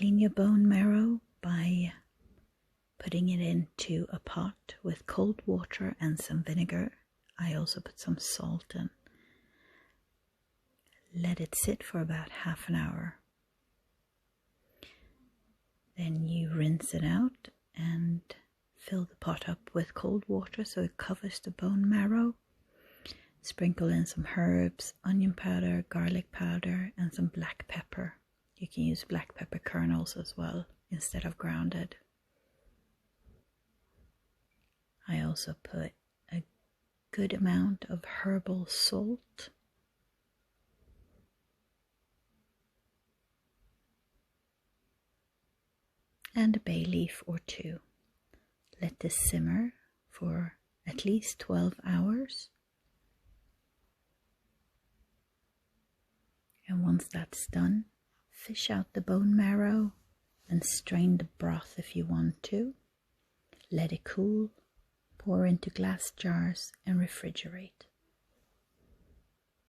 clean your bone marrow by putting it into a pot with cold water and some vinegar. I also put some salt in. Let it sit for about half an hour. Then you rinse it out and fill the pot up with cold water so it covers the bone marrow. Sprinkle in some herbs, onion powder, garlic powder, and some black pepper. You can use black pepper kernels as well instead of grounded. I also put a good amount of herbal salt. And a bay leaf or two. Let this simmer for at least 12 hours. And once that's done, fish out the bone marrow and strain the broth if you want to. Let it cool, pour into glass jars and refrigerate.